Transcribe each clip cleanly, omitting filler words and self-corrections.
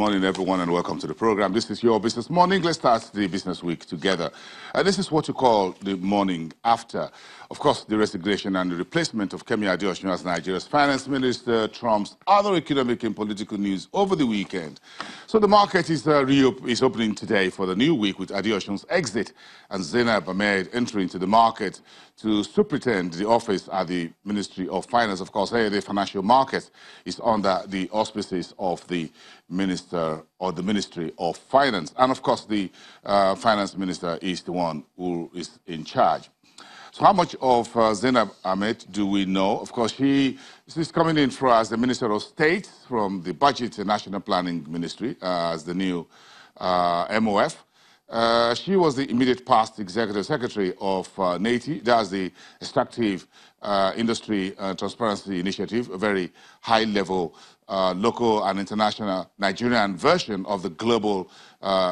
morning, everyone, and welcome to the program. This is your Business Morning. Let's start the business week together. This is what you call the morning after. Of course, the resignation and the replacement of Kemi Adeosun as Nigeria's finance minister trumps other economic and political news over the weekend. So the market is opening today for the new week with Adeosun's exit and Zainab Ahmed entering to the market to superintend the office at the Ministry of Finance. Of course, the financial market is under the auspices of the Minister or the Ministry of Finance. And of course, the Finance Minister is the one who is in charge. So how much of Zainab Ahmed do we know? Of course, she's coming in as the Minister of State from the Budget and National Planning Ministry as the new MOF. She was the immediate past Executive Secretary of NATI, that's the Extractive Industry Transparency Initiative, a very high-level local and international Nigerian version of the global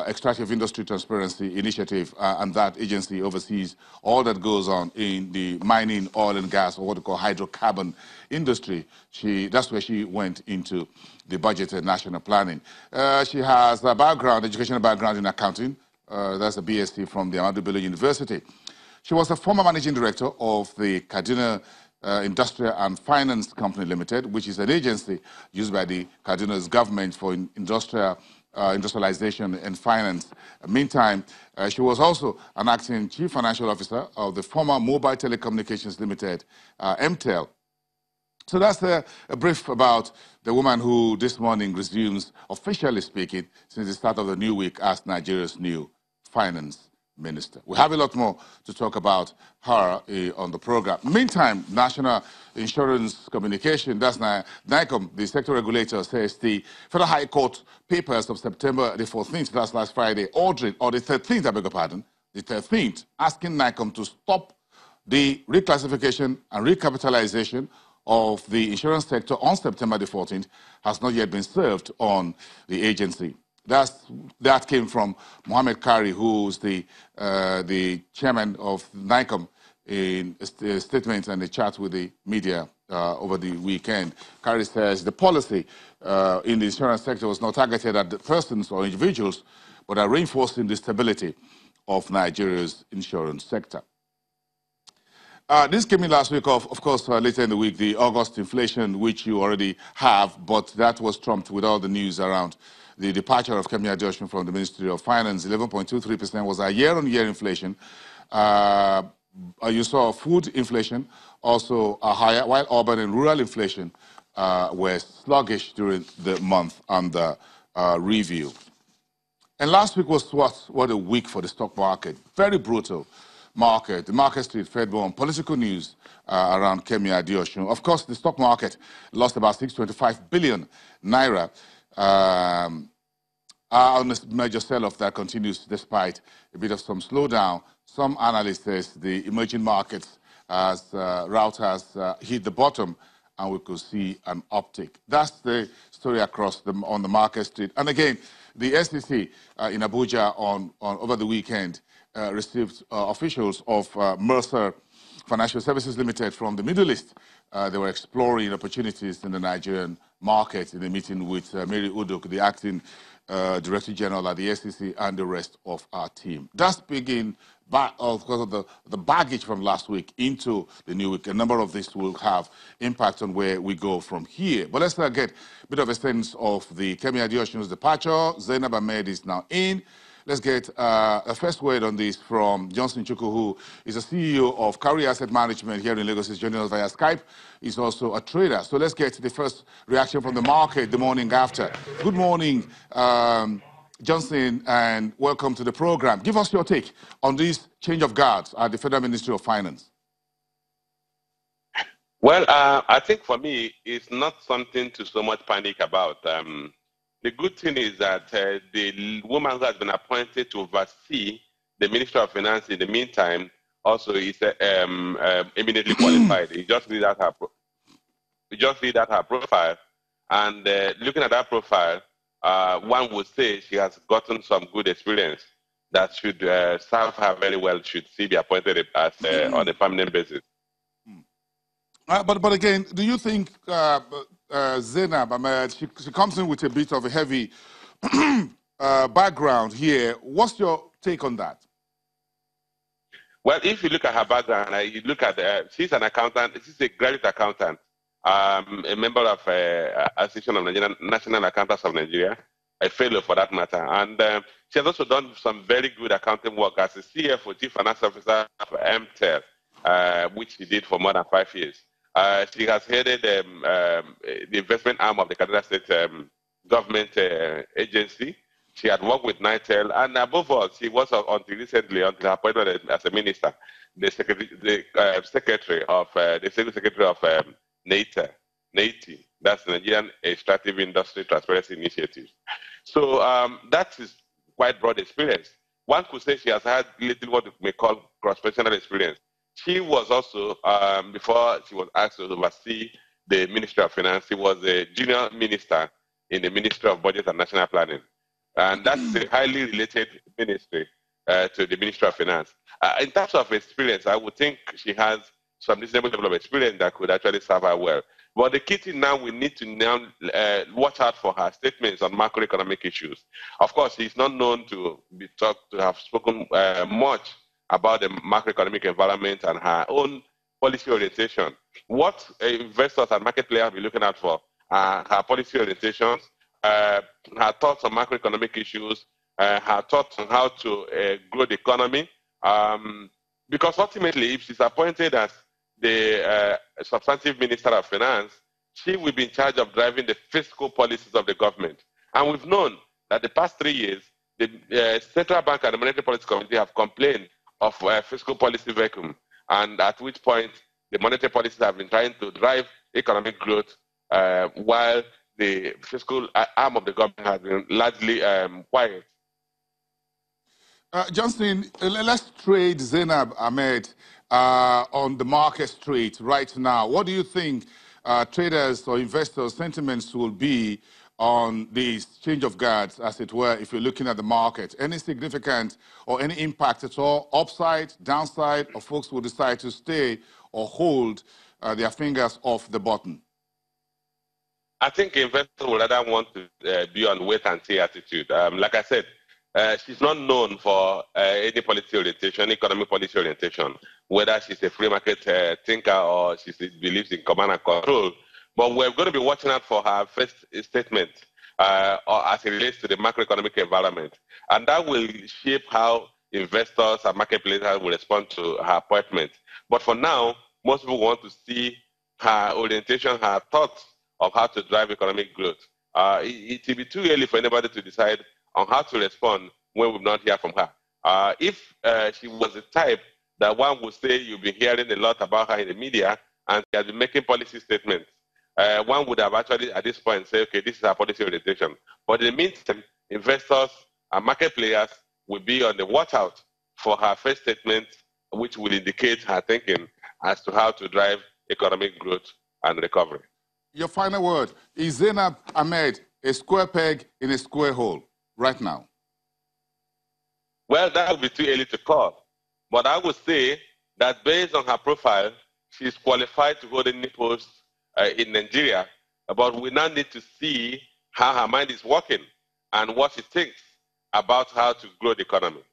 Extractive Industry Transparency Initiative, and that agency oversees all that goes on in the mining, oil and gas, or what we call hydrocarbon industry. That's where she went into the budget and national planning. She has a educational background in accounting. That's a BSc from the Ahmadu Bello University. She was a former managing director of the Kaduna Industrial and Finance Company Limited, which is an agency used by the Kaduna's government for industrialization and finance. Meantime, she was also an acting chief financial officer of the former Mobile Telecommunications Limited, MTEL. So that's a brief about the woman who this morning resumes, officially speaking, since the start of the new week as Nigeria's new finance minister. We have a lot more to talk about her on the program. Meantime, National Insurance Communication, that's NICOM, the sector regulator, says the Federal High Court papers of September the 14th, that's last Friday, or the 13th, I beg your pardon, the 13th, asking NICOM to stop the reclassification and recapitalization of the insurance sector on September the 14th has not yet been served on the agency. That came from Mohammed Kari, who's the chairman of NICOM, in a statement and a chat with the media over the weekend. Kari says the policy in the insurance sector was not targeted at the persons or individuals, but are reinforcing the stability of Nigeria's insurance sector. This came in last week, of course, later in the week, the August inflation, which you already have, but that was trumped with all the news around the departure of Kemi Adeosun from the Ministry of Finance. 11.23% was a year-on-year inflation. You saw food inflation also higher, while urban and rural inflation were sluggish during the month under review. And last week was what a week for the stock market. Very brutal market. The market street fed on political news around Kemi Adeosun. Of course, the stock market lost about 625 billion naira. Our major sell-off that continues despite a bit of some slowdown. Some analysts say the emerging markets as route has hit the bottom, and we could see an uptick. That's the story across on the market street. And again, the SEC in Abuja over the weekend received officials of Mercer Financial Services Limited from the Middle East. They were exploring opportunities in the Nigerian market in a meeting with Mary Udok, the acting Director General at the SEC, and the rest of our team. That's begin back, of course, of the baggage from last week into the new week. A number of this will have impact on where we go from here. But let's get a bit of a sense of the Kemi Adeosun's departure. Zainab Ahmed is now in. Let's get a first word on this from Johnson Chukwu, who is a CEO of Kari Asset Management here in Lagos. He's joining us via Skype. He's also a trader. So let's get the first reaction from the market the morning after. Good morning, Johnson, and welcome to the program. Give us your take on this change of guards at the Federal Ministry of Finance. Well, I think for me, it's not something to so much panic about. The good thing is that the woman who has been appointed to oversee the Ministry of Finance in the meantime also is eminently qualified. You just read out her profile, and looking at that profile, one would say she has gotten some good experience that should serve her very well should she be appointed as on a permanent basis. But again, do you think Zainab Ahmed, she comes in with a bit of a heavy background here. What's your take on that? Well, if you look at her background, you look at she's an accountant. She's a graduate accountant, a member of Association of Nigerian National Accountants of Nigeria, a fellow for that matter, and she has also done some very good accounting work as a CFO, Chief Finance Officer for MTEL, which she did for more than 5 years. She has headed the investment arm of the Kaduna State government agency. She had worked with NITEL, and above all, she was until recently, until her appointment as a minister, the secretary of NAITI, that's the Nigerian Extractive Industry Transparency Initiative. So that is quite broad experience. One could say she has had little what we may call cross-functional experience. She was also, before she was asked to oversee the Ministry of Finance, she was a junior minister in the Ministry of Budget and National Planning. And that's a highly related ministry to the Ministry of Finance. In terms of experience, I would think she has some reasonable level of experience that could actually serve her well. But the key thing now, we need to now watch out for her statements on macroeconomic issues. Of course, she's not known to have spoken much about the macroeconomic environment and her own policy orientation. What investors and market players will be looking out for are her policy orientations, her thoughts on macroeconomic issues, her thoughts on how to grow the economy. Because ultimately, if she's appointed as the substantive Minister of Finance, she will be in charge of driving the fiscal policies of the government. And we've known that the past 3 years, the Central Bank and the Monetary Policy Committee have complained of fiscal policy vacuum, and at which point the monetary policies have been trying to drive economic growth while the fiscal arm of the government has been largely quiet. Johnson, let's trade Zainab Ahmed on the market street right now. What do you think traders or investors' sentiments will be on this change of guards, as it were, if you're looking at the market? Any significant or any impact at all, upside, downside, or folks will decide to stay or hold their fingers off the button? I think investors would rather want to be on wait and see attitude. Like I said, she's not known for any policy orientation, economic policy orientation, whether she's a free market thinker or she believes in command and control. But we're going to be watching out for her first statement as it relates to the macroeconomic environment. And that will shape how investors and market players will respond to her appointment. But for now, most people want to see her orientation, her thoughts of how to drive economic growth. It will be too early for anybody to decide on how to respond when we've not heard from her. If she was the type that one would say you've been hearing a lot about her in the media and she has been making policy statements, one would have actually at this point say, okay, this is our policy orientation. But in the meantime, investors and market players will be on the watch out for her first statement, which will indicate her thinking as to how to drive economic growth and recovery. Your final word, is Zainab Ahmed a square peg in a square hole right now? Well, that would be too early to call. But I would say that based on her profile, she's qualified to hold any post in Nigeria. But we now need to see how her mind is working and what she thinks about how to grow the economy.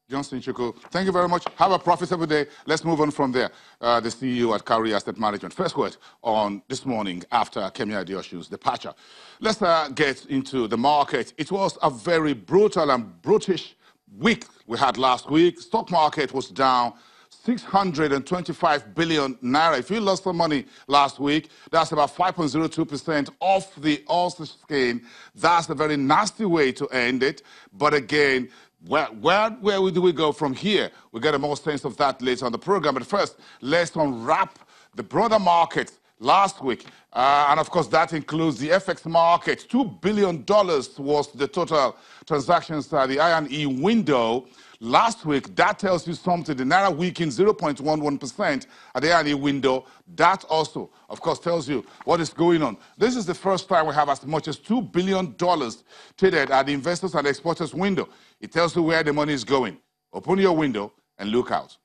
Johnson Chuku, thank you very much. Have a profitable day. Let's move on from there. The CEO at Carry Asset Management. First word on this morning after Kemi Adeosun's departure. Let's get into the market. It was a very brutal and brutish week we had last week. Stock market was down 625 billion naira. If you lost some money last week, that's about 5.02% off the All-Star scale. That's a very nasty way to end it. But again, where do we go from here? We'll get a more sense of that later on the program. But first, let's unwrap the broader market last week. And of course, that includes the FX market. $2 billion was the total transactions at the I&E window. Last week, that tells you something. The Naira weakened 0.11% at the I&E window. That also, of course, tells you what is going on. This is the first time we have as much as $2 billion traded at the investors and exporters window. It tells you where the money is going. Open your window and look out.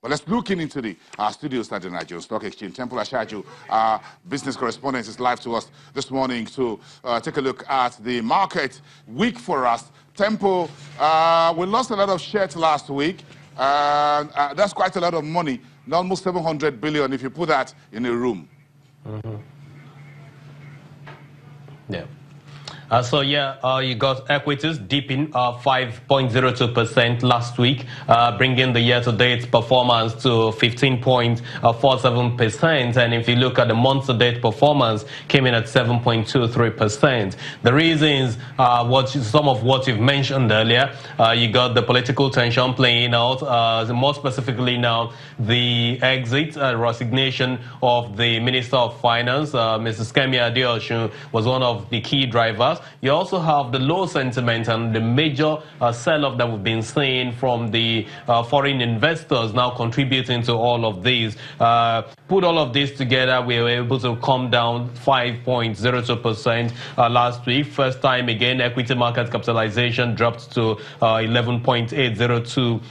But let's look into our studios at the Nigerian Stock Exchange. Temple Ashaju, our business correspondent, is live to us this morning to take a look at the market week for us. Temple, we lost a lot of shares last week. That's quite a lot of money, almost 700 billion if you put that in a room. Yeah. You got equities dipping 5.02% last week, bringing the year-to-date performance to 15.47%. And if you look at the month-to-date performance, came in at 7.23%. The reasons, some of what you've mentioned earlier, you got the political tension playing out, more specifically now, the exit, resignation of the Minister of Finance, Mrs. Kemi Adeosun, was one of the key drivers. You also have the low sentiment and the major sell-off that we've been seeing from the foreign investors now contributing to all of these. Put all of this together, we were able to come down 5.02% last week. First time again, equity market capitalization dropped to 11.802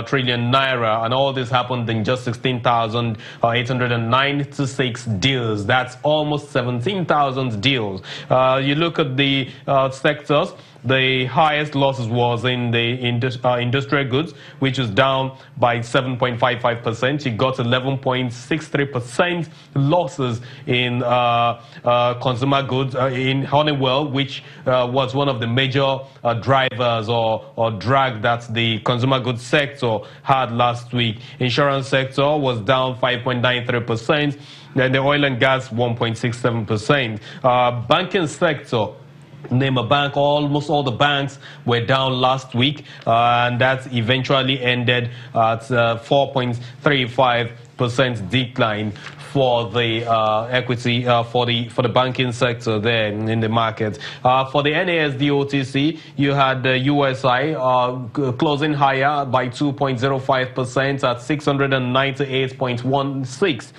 trillion naira, and all this happened in just 16,896 deals. That's almost 17,000 deals. You look at the sectors. The highest losses was in the industrial goods, which was down by 7.55%. You got 11.63% losses in consumer goods in Honeywell, which was one of the major drivers or drag that the consumer goods sector had last week. Insurance sector was down 5.93%. Then the oil and gas 1.67%. Banking sector, name a bank, almost all the banks were down last week, and that eventually ended at 4.35% decline for the equity for the banking sector there in the market. For the NASD OTC, you had the USI closing higher by 2.05% at 698.16.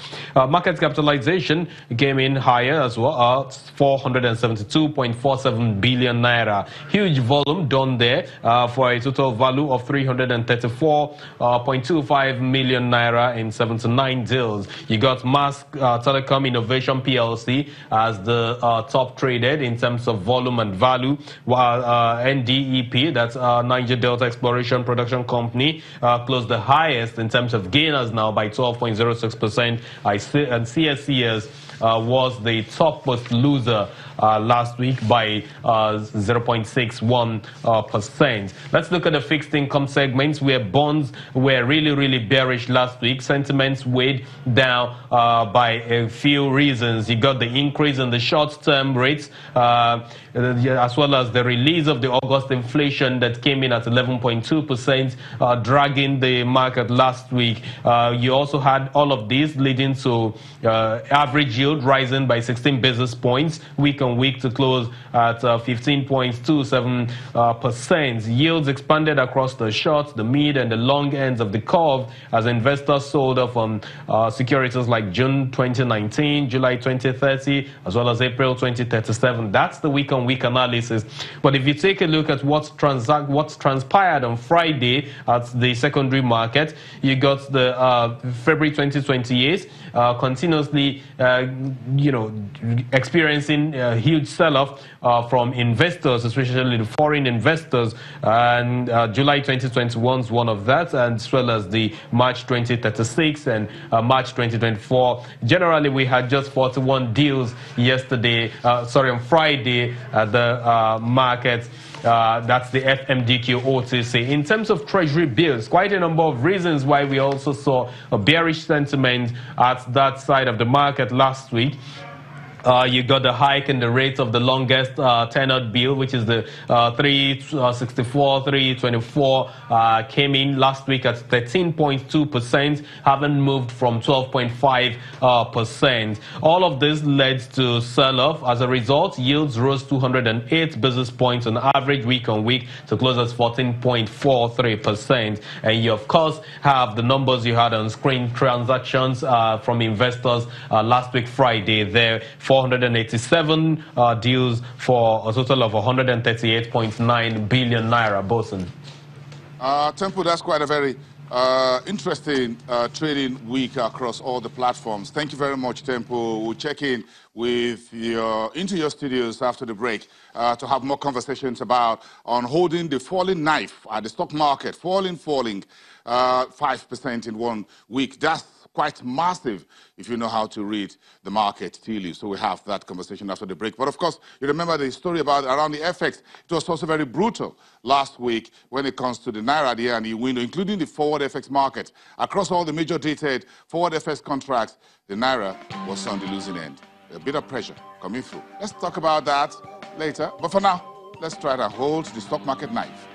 Market capitalization came in higher as well, 472.47 billion naira. Huge volume done there for a total value of 334.25 million naira in 79 deals. You got Telecom Innovation PLC as the top traded in terms of volume and value, while NDEP, that's Niger Delta Exploration Production Company, closed the highest in terms of gainers now by 12.06%. And CSCS was the topmost loser last week by 0.61%. Let's look at the fixed income segments where bonds were really bearish last week. Sentiments weighed down by a few reasons. You got the increase in the short-term rates as well as the release of the August inflation that came in at 11.2%, dragging the market last week. You also had all of these leading to average yield rising by 16 basis points week on week to close at 15.27%. Yields expanded across the short, the mid, and the long ends of the curve as investors sold off on securities like June 2019, July 2030, as well as April 2037. That's the week on week analysis. But if you take a look at what's transpired on Friday at the secondary market, you got the February 2028 continuously experiencing a huge sell-off from investors, especially the foreign investors, and July 2021 is one of that, and as well as the March 2036 and March 2024. Generally, we had just 41 deals on Friday at the market. That's the FMDQ OTC. In terms of treasury bills, quite a number of reasons why we also saw a bearish sentiment at that side of the market last week. You got the hike in the rate of the longest tenured bill, which is the 364, 324, came in last week at 13.2%, having moved from 12.5%. All of this led to sell-off. As a result, yields rose 208 basis points on average week on week to close at 14.43%. And you, of course, have the numbers you had on screen, transactions from investors last week Friday there. 487 deals for a total of 138.9 billion naira. Bosun. Temple, that's quite a very Interesting trading week across all the platforms. Thank you very much, Tempo. We'll check in with into your studios after the break to have more conversations on holding the falling knife at the stock market, falling 5% in 1 week. That's quite massive if you know how to read the market clearly. So we have that conversation after the break. But of course, you remember the story around the FX. It was also very brutal last week when it comes to the Naira, the and the window, including the forward FX market. Across all the major dated forward FX contracts, the Naira was on the losing end. A bit of pressure coming through. Let's talk about that later. But for now, let's try to hold the stock market knife.